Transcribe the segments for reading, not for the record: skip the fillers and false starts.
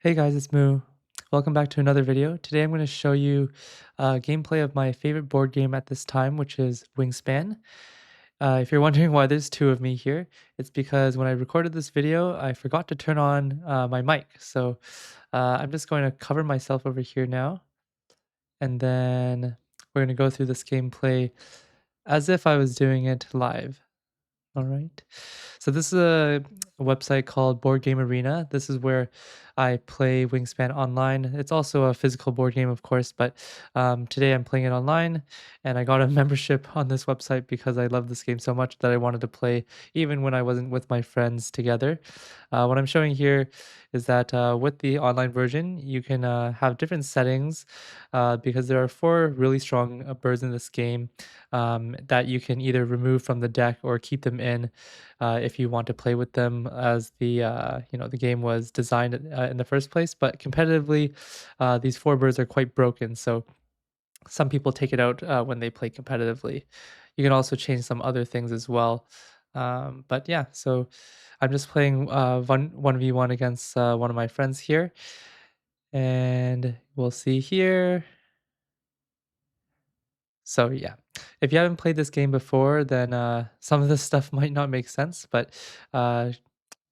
Hey guys, it's Moo. Welcome back to another video. Today I'm going to show you gameplay of my favorite board game at this time, which is Wingspan. If you're wondering why there's two of me here, it's because when I recorded this video, I forgot to turn on my mic. So I'm just going to cover myself over here now, and then we're going to go through this gameplay as if I was doing it live. All right. So this is a website called Board Game Arena. This is where I play Wingspan online. It's also a physical board game, of course, but today I'm playing it online, and I got a membership on this website because I love this game so much that I wanted to play even when I wasn't with my friends together. What I'm showing here is that with the online version, you can have different settings because there are four really strong birds in this game that you can either remove from the deck or keep them in if you want to play with them, as the game was designed in the first place. But competitively, these four birds are quite broken, so some people take it out when they play competitively. You can also change some other things as well. But yeah, so I'm just playing 1v1 against one of my friends here, and we'll see here. So yeah, if you haven't played this game before, then some of this stuff might not make sense, but uh,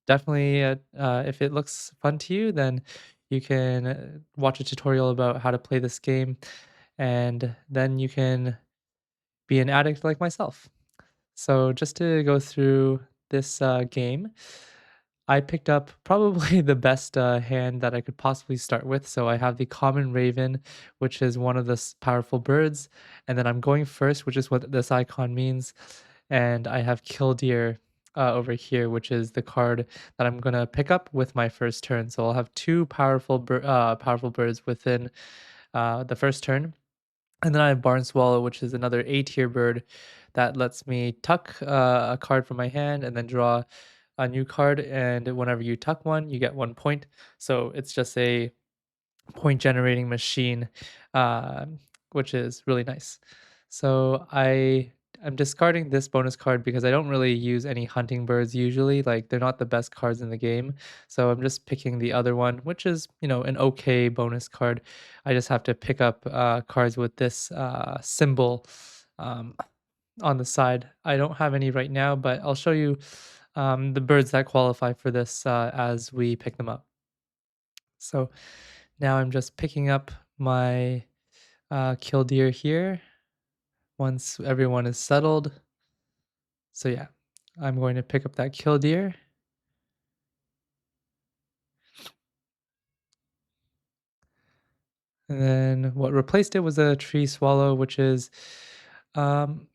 definitely, if it looks fun to you, then you can watch a tutorial about how to play this game, and then you can be an addict like myself. So just to go through this game, I picked up probably the best hand that I could possibly start with. So I have the common raven, which is one of the powerful birds, and then I'm going first, which is what this icon means. And I have killdeer over here, which is the card that I'm gonna pick up with my first turn. So I'll have two powerful birds within the first turn. And then I have Barn Swallow, which is another A-tier bird that lets me tuck a card from my hand and then draw a new card. And whenever you tuck one, you get 1 point. So it's just a point generating machine, which is really nice. So I'm discarding this bonus card because I don't really use any hunting birds usually. Like, they're not the best cards in the game. So I'm just picking the other one, which is, an okay bonus card. I just have to pick up cards with this symbol um, on the side. I don't have any right now, but I'll show you the birds that qualify for this as we pick them up. So now I'm just picking up my killdeer here once everyone is settled. So yeah, I'm going to pick up that killdeer. And then what replaced it was a tree swallow, which is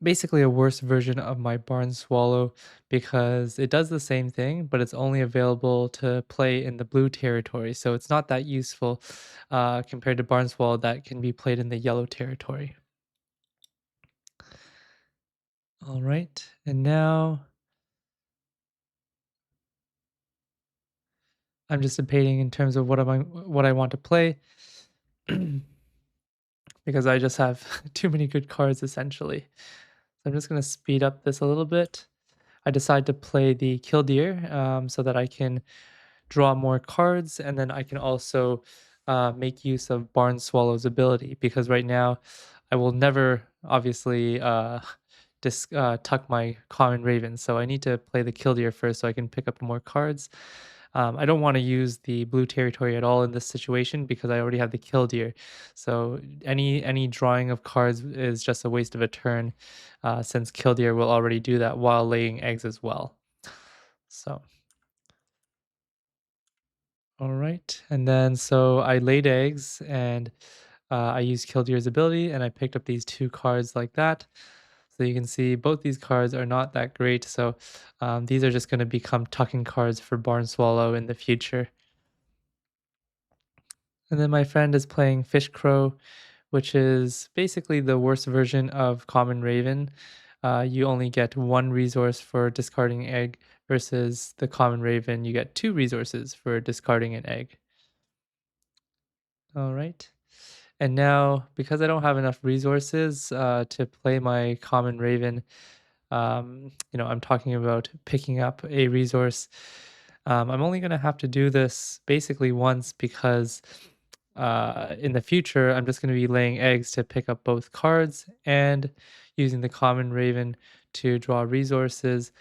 basically a worse version of my barn swallow because it does the same thing, but it's only available to play in the blue territory. So it's not that useful compared to barn swallow that can be played in the yellow territory. All right, and now I'm just debating in terms of what I want to play because I just have too many good cards essentially. So I'm just going to speed up this a little bit. I decide to play the killdeer so that I can draw more cards, and then I can also make use of Barn Swallow's ability, because right now I will never obviously tuck my common raven. So I need to play the killdeer first so I can pick up more cards. I don't want to use the blue territory at all in this situation because I already have the killdeer. So any drawing of cards is just a waste of a turn, since killdeer will already do that while laying eggs as well. So all right, and then so I laid eggs, and I used killdeer's ability, and I picked up these two cards like that. So you can see both these cards are not that great. So these are just going to become tucking cards for Barn Swallow in the future. And then my friend is playing Fish Crow, which is basically the worst version of Common Raven. You only get one resource for discarding egg, versus the Common Raven, you get two resources for discarding an egg. All right. And now, because I don't have enough resources to play my Common Raven, I'm talking about picking up a resource. I'm only gonna have to do this basically once because in the future, I'm just gonna be laying eggs to pick up both cards and using the common raven to draw resources,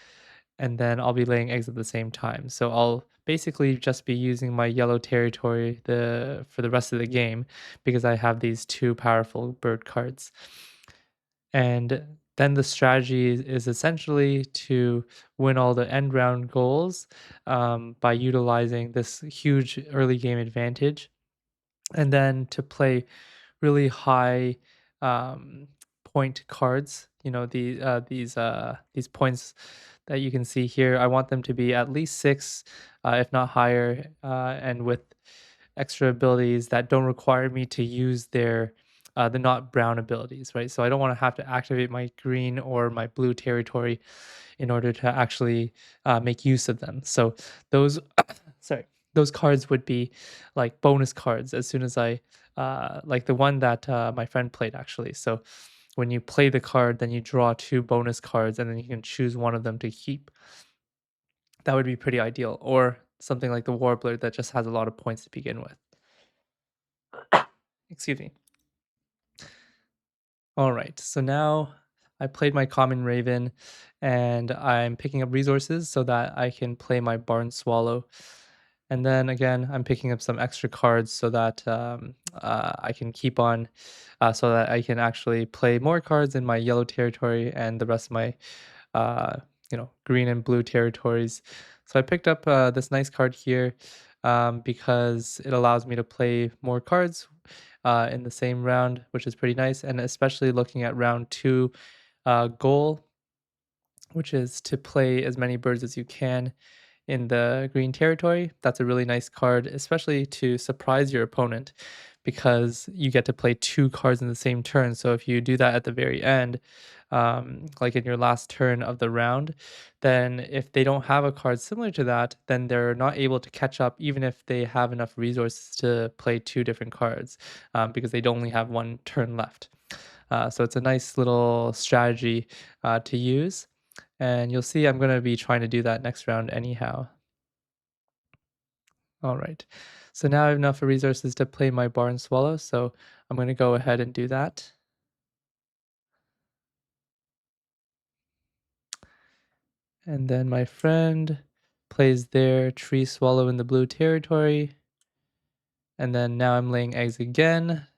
and then I'll be laying eggs at the same time. So I'll basically just be using my yellow territory for the rest of the game because I have these two powerful bird cards. And then the strategy is essentially to win all the end round goals by utilizing this huge early game advantage, and then to play really high um, point cards. You know these points that you can see here. I want them to be at least six, if not higher, and with extra abilities that don't require me to use the not brown abilities, right? So I don't want to have to activate my green or my blue territory in order to actually make use of them. So those, sorry, those cards would be like bonus cards as soon as like the one that my friend played actually. So when you play the card, then you draw two bonus cards, and then you can choose one of them to keep. That would be pretty ideal. Or something like the Warbler that just has a lot of points to begin with. Excuse me. All right. So now I played my common raven and I'm picking up resources so that I can play my barn swallow. And then again, I'm picking up some extra cards so that I can keep on, so that I can actually play more cards in my yellow territory and the rest of my, uh, green and blue territories. So I picked up this nice card here because it allows me to play more cards in the same round, which is pretty nice. And especially looking at round two goal, which is to play as many birds as you can in the green territory. That's a really nice card, especially to surprise your opponent because you get to play two cards in the same turn. So if you do that at the very end, like in your last turn of the round, then if they don't have a card similar to that, then they're not able to catch up, even if they have enough resources to play two different cards, because they only have one turn left. So it's a nice little strategy to use. And you'll see I'm going to be trying to do that next round anyhow. All right. So now I have enough resources to play my barn swallow. So I'm going to go ahead and do that. And then my friend plays their tree swallow in the blue territory. And then now I'm laying eggs again.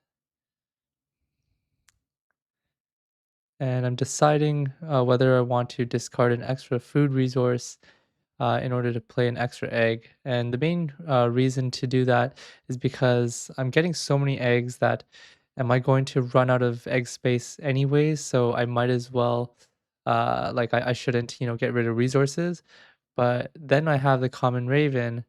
And I'm deciding whether I want to discard an extra food resource in order to play an extra egg. And the main reason to do that is because I'm getting so many eggs that am I going to run out of egg space anyways? So I might as well, I shouldn't, get rid of resources. But then I have the common raven,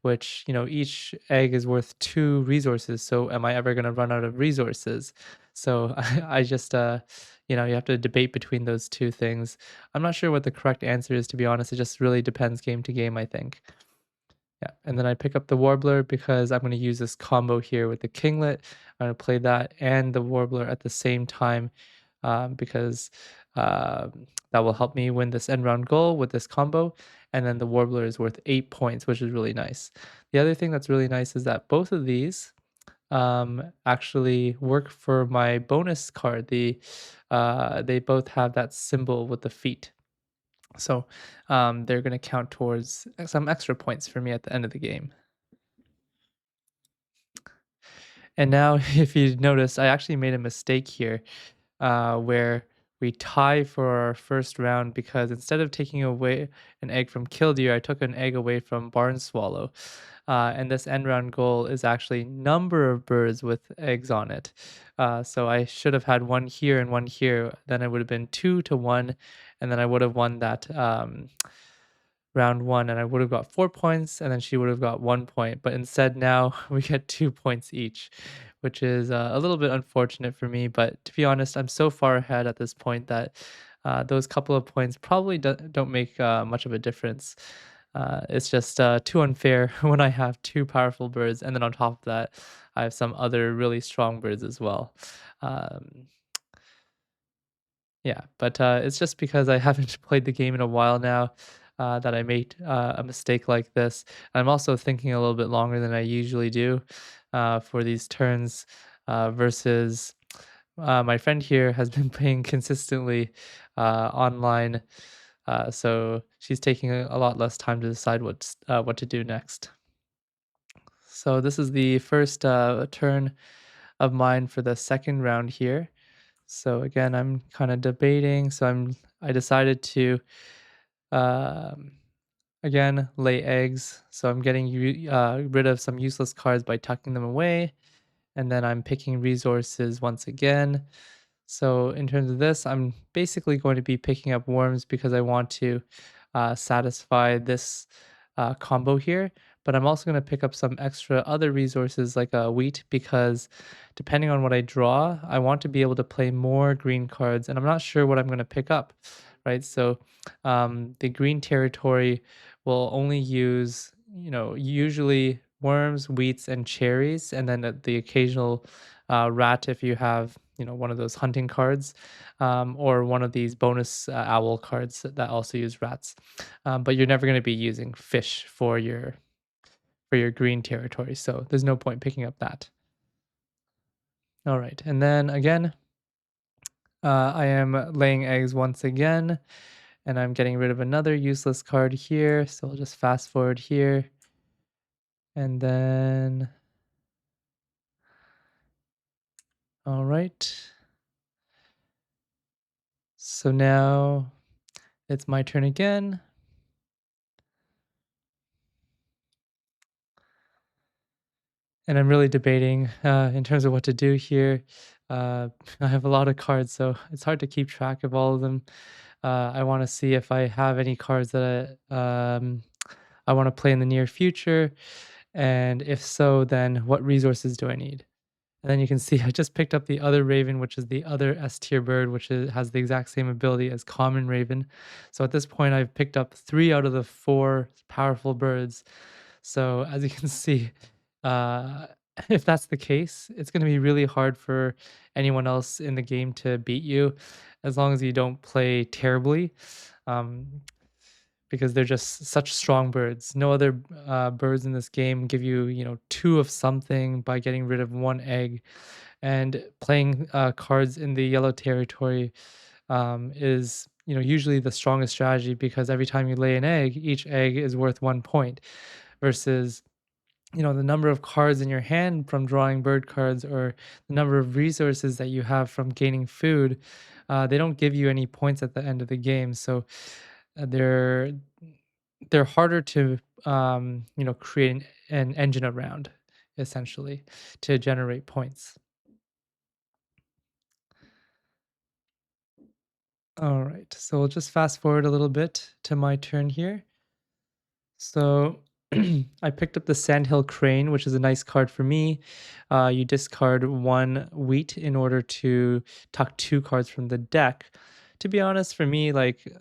which, each egg is worth two resources. So am I ever going to run out of resources? So I just, you have to debate between those two things. I'm not sure what the correct answer is, to be honest. It just really depends game to game, I think. Yeah, and then I pick up the Warbler because I'm going to use this combo here with the Kinglet. I'm going to play that and the Warbler at the same time because that will help me win this end round goal with this combo. And then the Warbler is worth 8 points, which is really nice. The other thing that's really nice is that both of these actually work for my bonus card. They both have that symbol with the feet. So they're going to count towards some extra points for me at the end of the game. And now, if you notice, I actually made a mistake here where we tie for our first round because instead of taking away an egg from Killdeer, I took an egg away from Barn Swallow. And this end round goal is actually number of birds with eggs on it. So I should have had one here and one here. Then it would have been 2-1, and then I would have won that round one, and I would have got 4 points, and then she would have got 1 point. But instead, now we get 2 points each, which is a little bit unfortunate for me. But to be honest, I'm so far ahead at this point that those couple of points probably don't make much of a difference. It's just too unfair when I have two powerful birds, and then on top of that, I have some other really strong birds as well. Um, yeah, but it's just because I haven't played the game in a while now. that I made a mistake like this. I'm also thinking a little bit longer than I usually do for these turns versus my friend here has been playing consistently online, so she's taking a lot less time to decide what to do next. So this is the first turn of mine for the second round here. So again, I'm kind of debating. I decided to um, again lay eggs. So I'm getting rid of some useless cards by tucking them away, and then I'm picking resources once again. So in terms of this, I'm basically going to be picking up worms because I want to satisfy this combo here. But I'm also going to pick up some extra other resources like wheat because depending on what I draw, I want to be able to play more green cards, and I'm not sure what I'm going to pick up, right? So the green territory will only use, usually worms, wheats, and cherries, and then the occasional rat if you have, one of those hunting cards, or one of these bonus owl cards that also use rats. But you're never going to be using fish for your green territory, so there's no point picking up that. All right, and then again, I am laying eggs once again, and I'm getting rid of another useless card here. So I'll just fast forward here, and then all right. So now it's my turn again. And I'm really debating in terms of what to do here. Uh, I have a lot of cards, so it's hard to keep track of all of them. I want to see if I have any cards that I want to play in the near future. And if so, then what resources do I need? And then you can see I just picked up the other Raven, which is the other S tier bird, which has the exact same ability as Common Raven. So at this point, I've picked up 3 out of the 4 powerful birds. So as you can see, uh, if that's the case, it's going to be really hard for anyone else in the game to beat you, as long as you don't play terribly. Um, because they're just such strong birds. No other birds in this game give you, 2 of something by getting rid of 1 egg. And playing cards in the yellow territory is, usually the strongest strategy because every time you lay an egg, each egg is worth 1 point. Versus, the number of cards in your hand from drawing bird cards or the number of resources that you have from gaining food, they don't give you any points at the end of the game. So uh, they're they're harder to create an engine around, essentially, to generate points. All right, so we'll just fast forward a little bit to my turn here. So I picked up the Sandhill Crane, which is a nice card for me. You discard 1 wheat in order to tuck 2 cards from the deck. To be honest, for me, like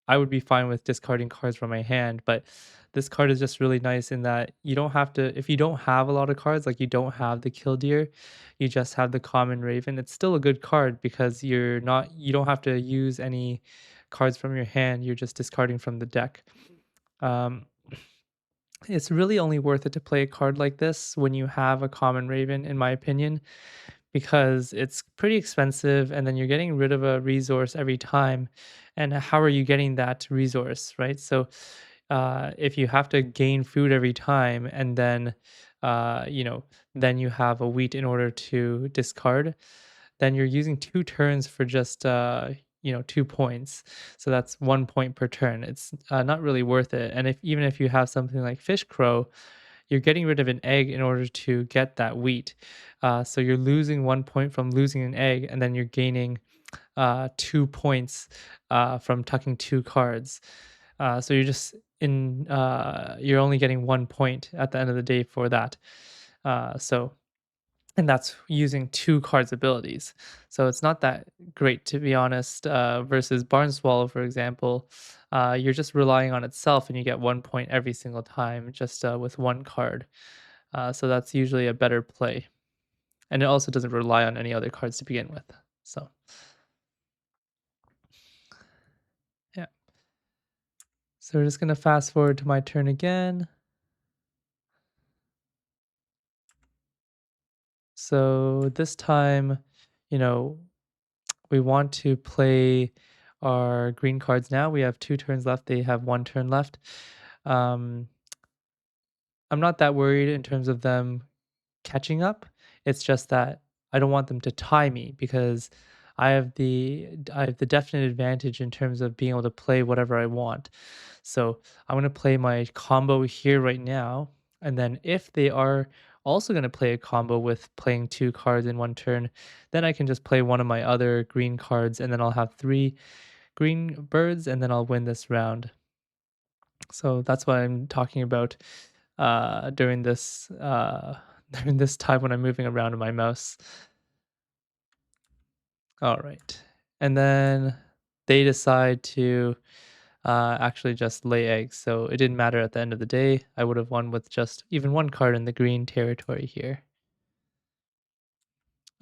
I would be fine with discarding cards from my hand, but this card is just really nice in that you don't have to, if you don't have a lot of cards, like you don't have the Killdeer, you just have the Common Raven. It's still a good card because you don't have to use any cards from your hand. You're just discarding from the deck. Um, it's really only worth it to play a card like this when you have a common raven, in my opinion, because it's pretty expensive and then you're getting rid of a resource every time. And how are you getting that resource, right? So if you have to gain food every time and then, uh, you know, then you have a wheat in order to discard, then you're using 2 turns for just 2 points. So that's 1 point per turn. It's not really worth it. And if even if you have something like fish crow, you're getting rid of an egg in order to get that wheat. So you're losing 1 point from losing an egg, and then you're gaining 2 points from tucking 2 cards. So you're just you're only getting 1 point at the end of the day for that. So and that's using 2 cards abilities. So it's not that great, to be honest. Versus Barn Swallow, for example, you're just relying on itself, and you get 1 point every single time, just with 1 card. So that's usually a better play, and it also doesn't rely on any other cards to begin with. So yeah. So we're just gonna fast forward to my turn again. So this time, you know, we want to play our green cards now. We have 2 turns left. They have 1 turn left. Um, I'm not that worried in terms of them catching up. It's just that I don't want them to tie me because I have the definite advantage in terms of being able to play whatever I want. So I'm gonna play my combo here right now, and then if they are also gonna play a combo with playing 2 cards in 1 turn, then I can just play one of my other green cards, and then I'll have 3 green birds, and then I'll win this round. So that's what I'm talking about during this during this time when I'm moving around in my mouse. All right, and then they decide to actually just lay eggs. So it didn't matter at the end of the day. I would have won with just even 1 card in the green territory here.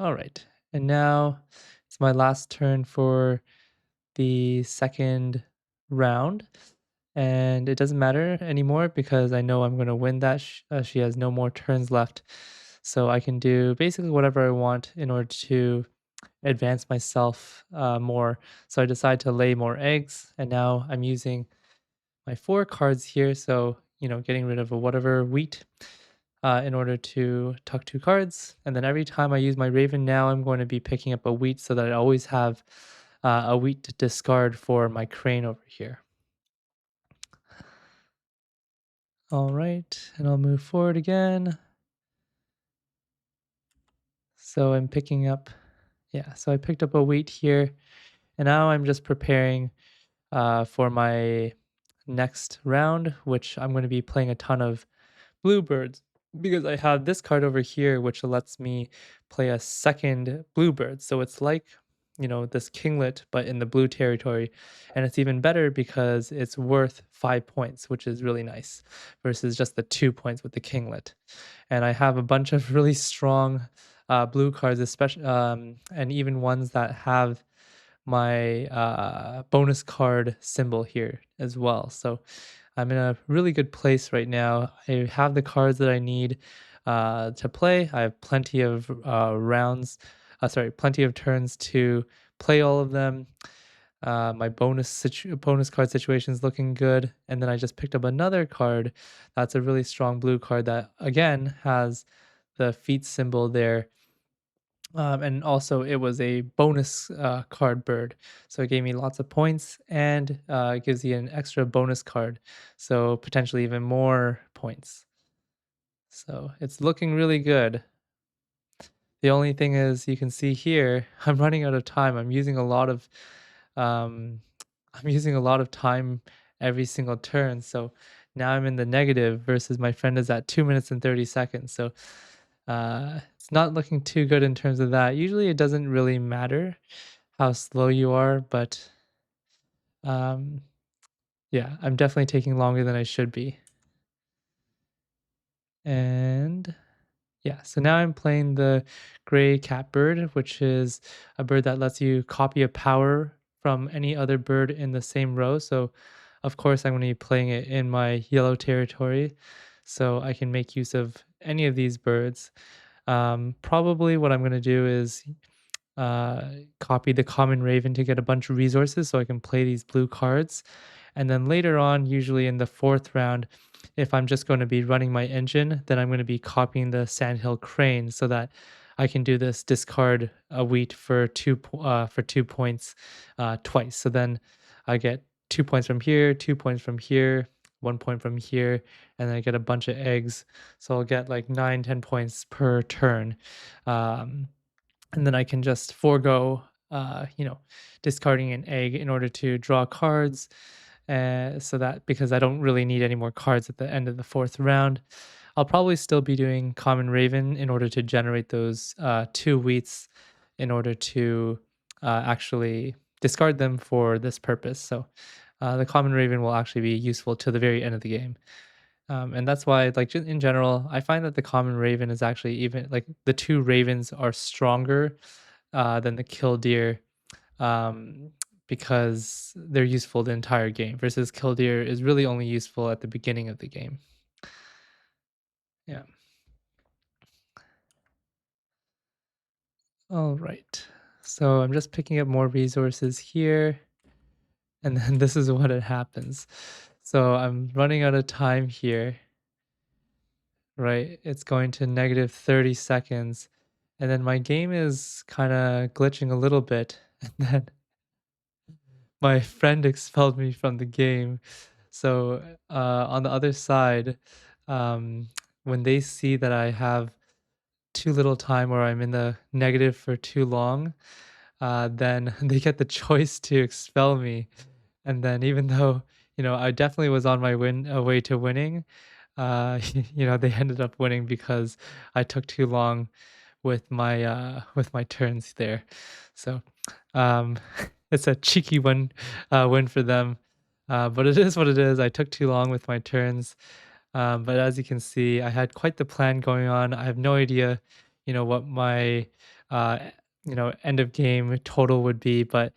All right, and now it's my last turn for the second round. And it doesn't matter anymore because I know I'm going to win that. She has no more turns left. So I can do basically whatever I want in order to advance myself more. So I decide to lay more eggs. And now I'm using my 4 cards here. So, getting rid of a whatever wheat in order to tuck 2 cards. And then every time I use my raven now, I'm going to be picking up a wheat so that I always have a wheat to discard for my crane over here. All right, and I'll move forward again. So I'm picking up, yeah, so I picked up a wheat here, and now I'm just preparing for my next round, which I'm going to be playing a ton of bluebirds because I have this card over here, which lets me play a second bluebird. So it's like, this kinglet, but in the blue territory. And it's even better because it's worth 5 points, which is really nice versus just the 2 points with the kinglet. And I have a bunch of really strong blue cards, especially, and even ones that have my bonus card symbol here as well. So I'm in a really good place right now. I have the cards that I need to play. I have plenty of plenty of turns to play all of them. My bonus card situation is looking good, and then I just picked up another card that's a really strong blue card that again has the feet symbol there, and also it was a bonus card bird. So it gave me lots of points and it gives you an extra bonus card. So potentially even more points. So it's looking really good. The only thing is you can see here, I'm running out of time. Um, I'm using a lot of time every single turn. So now I'm in the negative versus my friend is at 2 minutes and 30 seconds. So it's not looking too good in terms of that. Usually it doesn't really matter how slow you are, but um, yeah, I'm definitely taking longer than I should be. And yeah, so now I'm playing the gray catbird, which is a bird that lets you copy a power from any other bird in the same row. So, of course, I'm going to be playing it in my yellow territory, so I can make use of any of these birds. Probably what I'm going to do is uh, copy the common raven to get a bunch of resources so I can play these blue cards. And then later on, usually in the fourth round, if I'm just going to be running my engine, then I'm going to be copying the sandhill crane so that I can do this discard a wheat for 2 points twice. So then I get 2 points from here, 2 points from here, 1 point from here, and then I get a bunch of eggs. So I'll get like 9, 10 points per turn. Um, and then I can just forego, discarding an egg in order to draw cards. So that because I don't really need any more cards at the end of the fourth round, I'll probably still be doing Common Raven in order to generate those 2 wheats in order to actually discard them for this purpose. So the Common Raven will actually be useful to the very end of the game. And that's why, like, in general, I find that the common raven is actually even like the 2 ravens are stronger than the killdeer, um, because they're useful the entire game versus killdeer is really only useful at the beginning of the game. Yeah. All right. So I'm just picking up more resources here, and then this is what it happens. So I'm running out of time here, right? It's going to negative 30 seconds, and then my game is kind of glitching a little bit, and then my friend expelled me from the game. So on the other side, um, when they see that I have too little time or I'm in the negative for too long, then they get the choice to expel me. And then even though, I definitely was on my way to winning, they ended up winning because I took too long with my turns there. So um, it's a cheeky win for them. But it is what it is. I took too long with my turns. But as you can see, I had quite the plan going on. I have no idea, what my uh, end of game total would be, but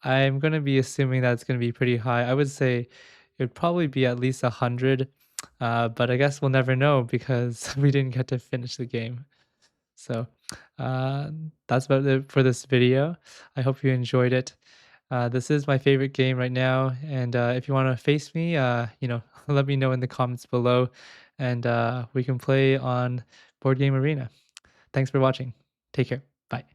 I'm going to be assuming that it's going to be pretty high. I would say it would probably be at least 100. But I guess we'll never know because we didn't get to finish the game. So uh, that's about it for this video. I hope you enjoyed it. This is my favorite game right now, and if you want to face me, let me know in the comments below, and we can play on Board Game Arena. Thanks for watching. Take care. Bye.